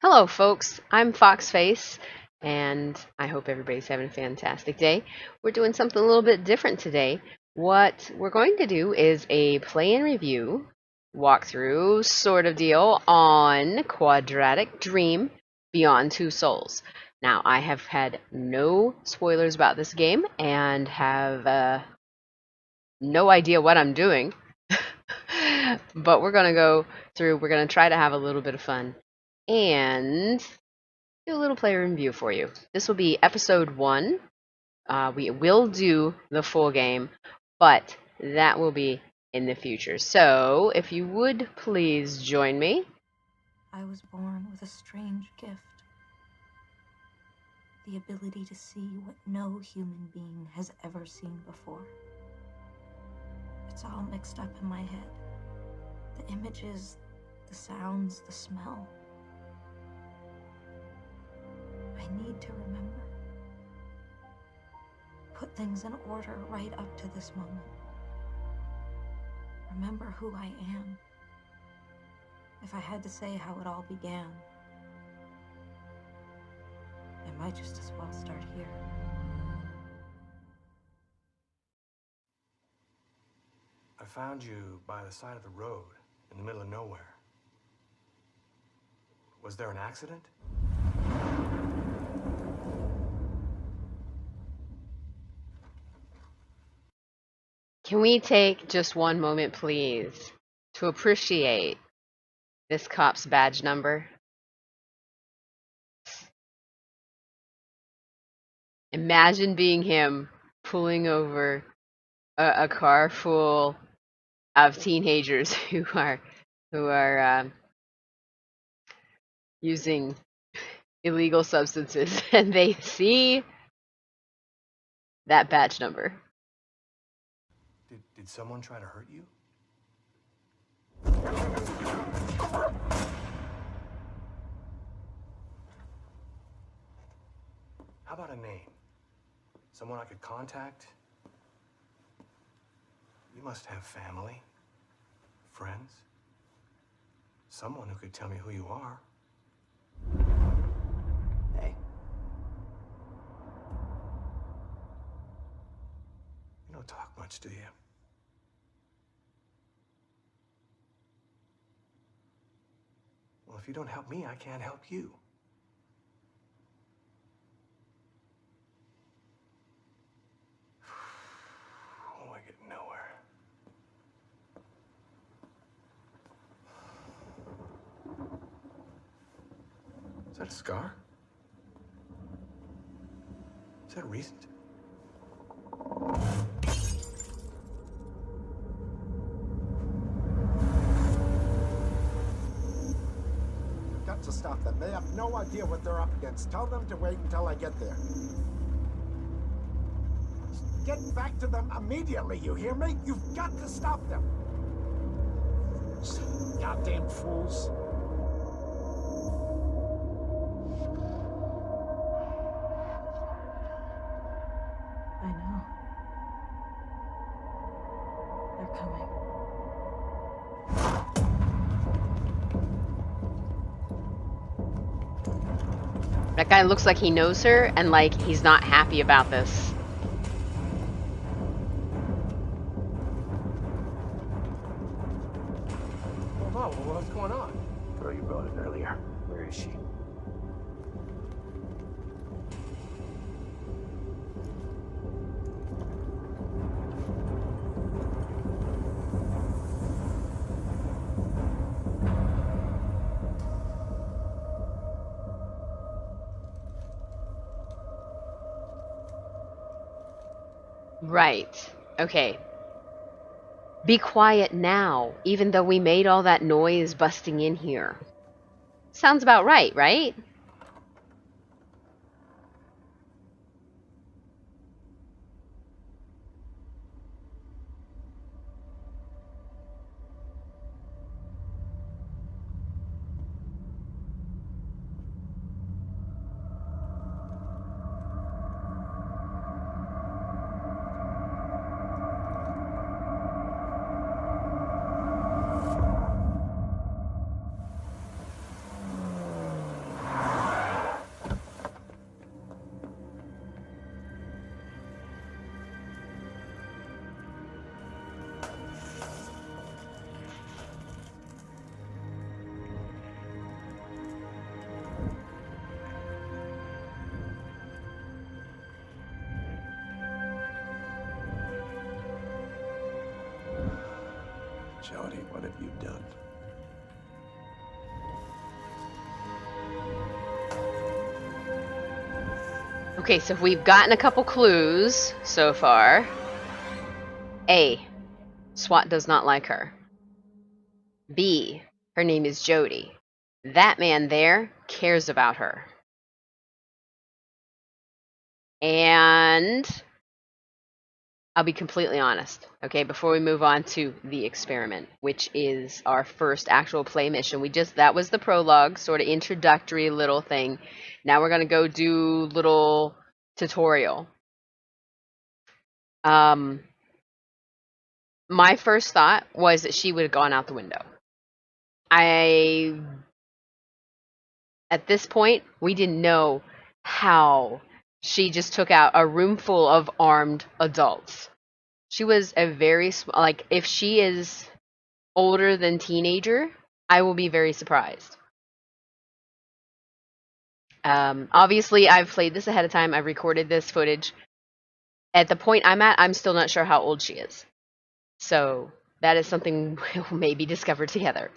Hello, folks. I'm Foxface, and I hope everybody's having a fantastic day. We're doing something a little bit different today. What we're going to do is a play and review walkthrough sort of deal on Quadratic Dream Beyond Two Souls. Now, I have had no spoilers about this game and have no idea what I'm doing, but we're going to go through, we're going to try to have a little bit of fun and do a little player review for you. This will be episode 1. We will do the full game, but that will be in the future. So, if you would please join me. I was born with a strange gift. The ability to see what no human being has ever seen before. It's all mixed up in my head. The images, the sounds, the smell. I need to remember. Put things in order right up to this moment. Remember who I am. If I had to say how it all began, I might just as well start here. I found you by the side of the road, in the middle of nowhere. Was there an accident? Can we take just one moment, please, to appreciate this cop's badge number? Imagine being him pulling over a car full of teenagers who are using illegal substances, and they see that badge number. Did someone try to hurt you? How about a name? Someone I could contact? You must have family, friends, someone who could tell me who you are. Hey. You don't talk much, do you? Well, if you don't help me, I can't help you. Oh, I get nowhere. Is that a scar? Is that recent? Got to stop them. They have no idea what they're up against. Tell them to wait until I get there. Get back to them immediately, you hear me? You've got to stop them. Goddamn fools. I know. They're coming. That guy looks like he knows her, and like he's not happy about this. Hold on, what's going on? Girl you brought in earlier. Where is she? Right. Okay. Be quiet now, even though we made all that noise busting in here. Sounds about right, right? Jody, what have you done? Okay, so we've gotten a couple clues so far. A. SWAT does not like her. B. Her name is Jody. That man there cares about her. And I'll be completely honest, okay, before we move on to the experiment, which is our first actual play mission. That was the prologue, sort of introductory little thing. Now we're going to go do little tutorial. My first thought was that she would have gone out the window. At this point, we didn't know how she just took out a room full of armed adults. She was a very, like, if she is older than teenager, I will be very surprised. Obviously, I've played this ahead of time. I've recorded this footage. At the point I'm at, I'm still not sure how old she is. So that is something we'll maybe discover together.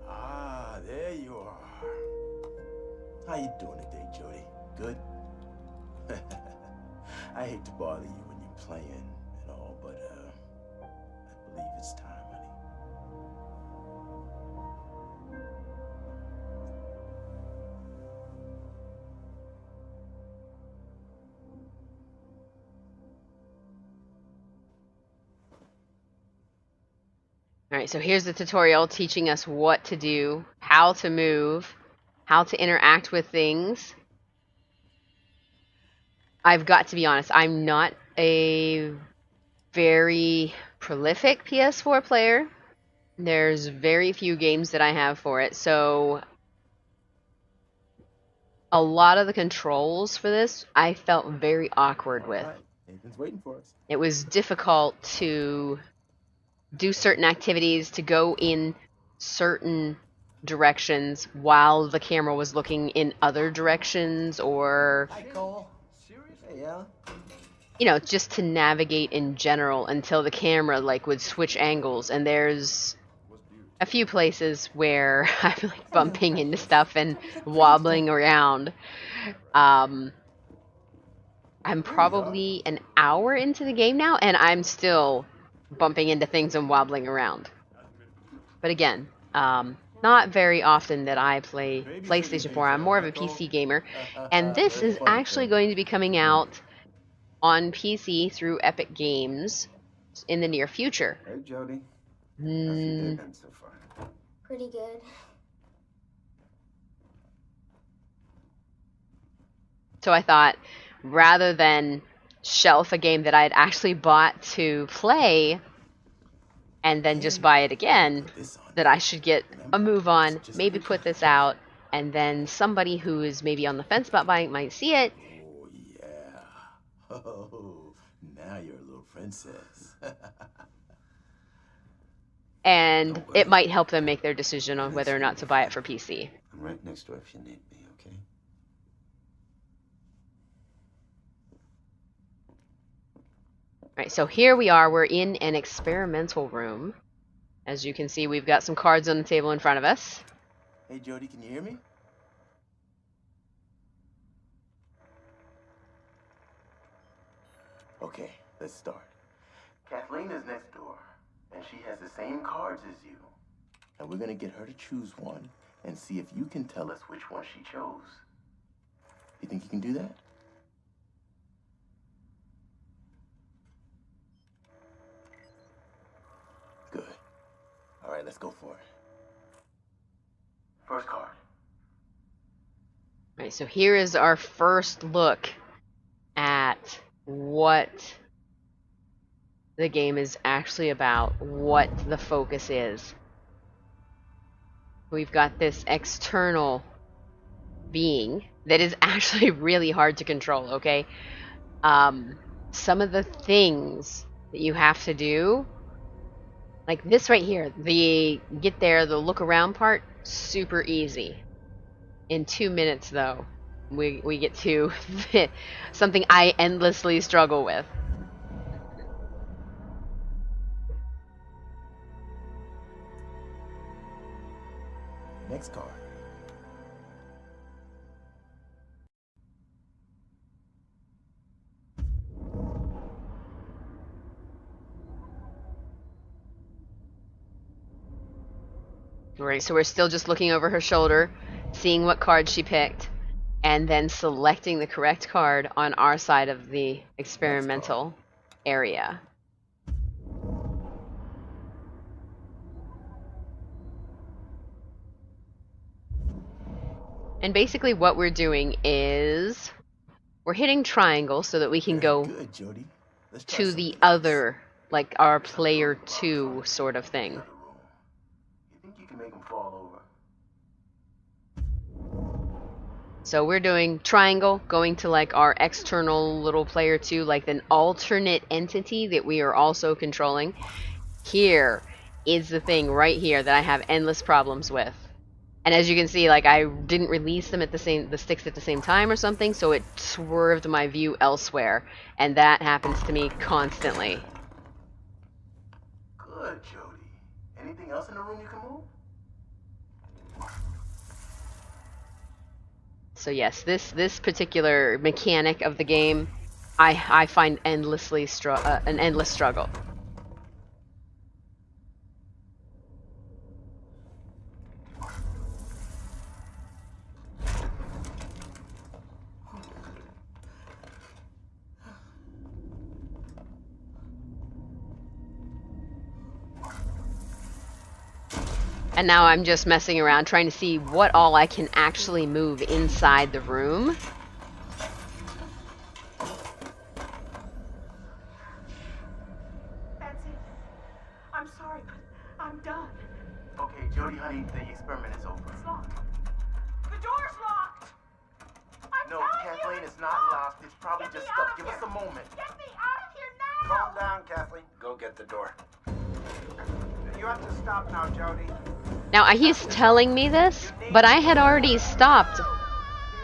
Ah, there you are. How you doing today, Jody? Good? I hate to bother you when you're playing and all, but I believe it's time, honey. Alright, so here's the tutorial teaching us what to do, how to move, how to interact with things. I've got to be honest, I'm not a very prolific PS4 player. There's very few games that I have for it, so a lot of the controls for this I felt very awkward with. All right. Nathan's waiting for us. It was difficult to do certain activities, to go in certain directions while the camera was looking in other directions, or Hi, Cole. Hey, Alan. you know, just to navigate in general until the camera like would switch angles. And there's a few places where I'm like bumping into stuff and wobbling around. I'm probably an hour into the game now, and I'm still bumping into things and wobbling around. But again, not very often that I play PlayStation 4. I'm more of a PC gamer, and this is actually going to be coming out on PC through Epic Games in the near future. Hey, Jody. How's your day been so far? Pretty good. So I thought, rather than shelf a game that I had actually bought to play and then just buy it again, that I should get a move on, maybe put this out, and then somebody who is maybe on the fence about buying it might see it. Oh, yeah. Oh, now you're a little princess. And it might help them make their decision on whether or not to buy it for PC. I'm right next door if you need me, okay? Alright, so here we are. We're in an experimental room. As you can see, we've got some cards on the table in front of us. Hey, Jody, can you hear me? Okay, let's start. Kathleen is next door, and she has the same cards as you. And we're gonna get her to choose one and see if you can tell us which one she chose. You think you can do that? Good. All right, let's go for it. First card. Alright, so here is our first look at what the game is actually about, what the focus is. We've got this external being that is actually really hard to control, okay? some of the things that you have to do, like this right here, the get there, the look around part, super easy. In 2 minutes, though, we get to something I endlessly struggle with. Next card. Right, so we're still just looking over her shoulder, seeing what card she picked, and then selecting the correct card on our side of the experimental area. And basically what we're doing is we're hitting triangle so that we can go Good, Jody. Let's try to the something else. other, like our player 2 sort of thing. You think you can make them fall over? So we're doing triangle, going to like our external little player 2, like an alternate entity that we are also controlling. Here is the thing right here that I have endless problems with. And as you can see, like I didn't release them at the sticks at the same time or something, so it swerved my view elsewhere. And that happens to me constantly. Good, Jody. Anything else in the room you can move? So yes, this particular mechanic of the game, I find endlessly an endless struggle. And now I'm just messing around trying to see what all I can actually move inside the room. That's it. I'm sorry, but I'm done. Okay, Jody, honey, the experiment is over. It's locked. The door's locked. I'm No, telling you, Kathleen, it's not locked. It's probably Get me just out stuck. of Give us here. a moment. Get me out of here now. Calm down, Kathleen. Go get the door. You have to stop now, Jody. Now he's telling me this, but I had already stopped.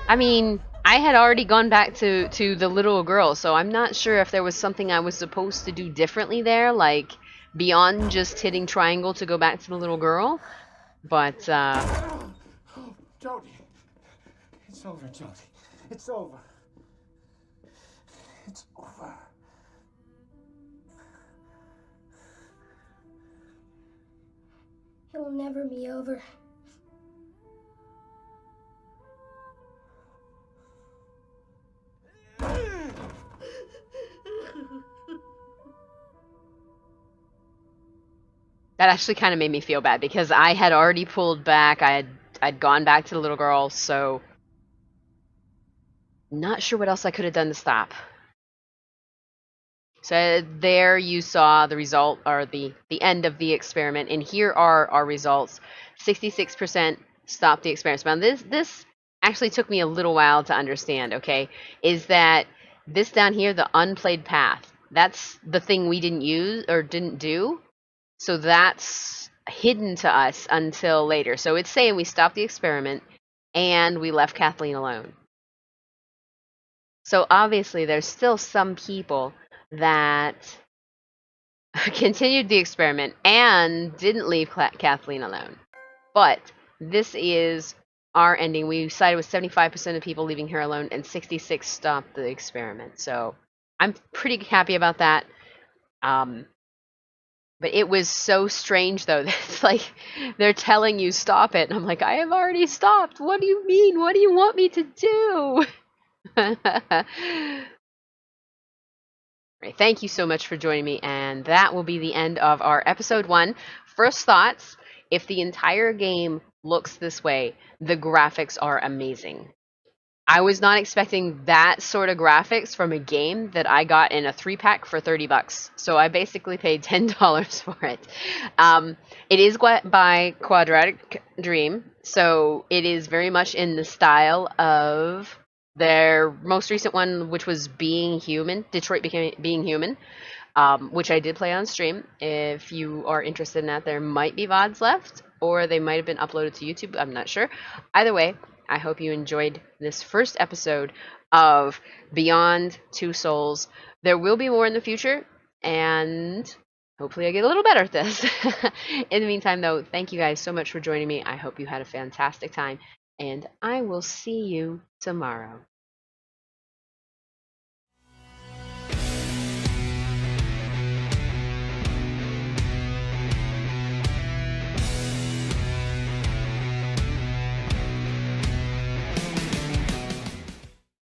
I mean, I had already gone back to the little girl, so I'm not sure if there was something I was supposed to do differently there, like beyond just hitting triangle to go back to the little girl. But Jody. It's over, Jody. It's over. It's over. It will never be over. that actually kind of made me feel bad because I had already pulled back. I'd gone back to the little girl, so not sure what else I could have done to stop. So there you saw the result, or the end of the experiment, and here are our results. 66% stopped the experiment. Now this actually took me a little while to understand, okay, is that this down here, the unplayed path, that's the thing we didn't use or didn't do, so that's hidden to us until later. So it's saying we stopped the experiment and we left Kathleen alone. So obviously there's still some people that continued the experiment and didn't leave Kathleen alone. But this is our ending. We sided with 75% of people leaving her alone, and 66 stopped the experiment. So I'm pretty happy about that. But it was so strange, though. It's like they're telling you stop it, and I'm like, I have already stopped. What do you mean? What do you want me to do? Right, thank you so much for joining me, and that will be the end of our episode 1. First thoughts, if the entire game looks this way, the graphics are amazing. I was not expecting that sort of graphics from a game that I got in a 3-pack for $30. So I basically paid $10 for it. It is by Quadratic Dream, so it is very much in the style of Their most recent one, which was Being Human, Detroit Being Human, which I did play on stream. If you are interested in that, there might be VODs left, or they might have been uploaded to YouTube. I'm not sure. Either way, I hope you enjoyed this first episode of Beyond Two Souls. There will be more in the future, and hopefully I get a little better at this. In the meantime, though, thank you guys so much for joining me. I hope you had a fantastic time, and I will see you tomorrow.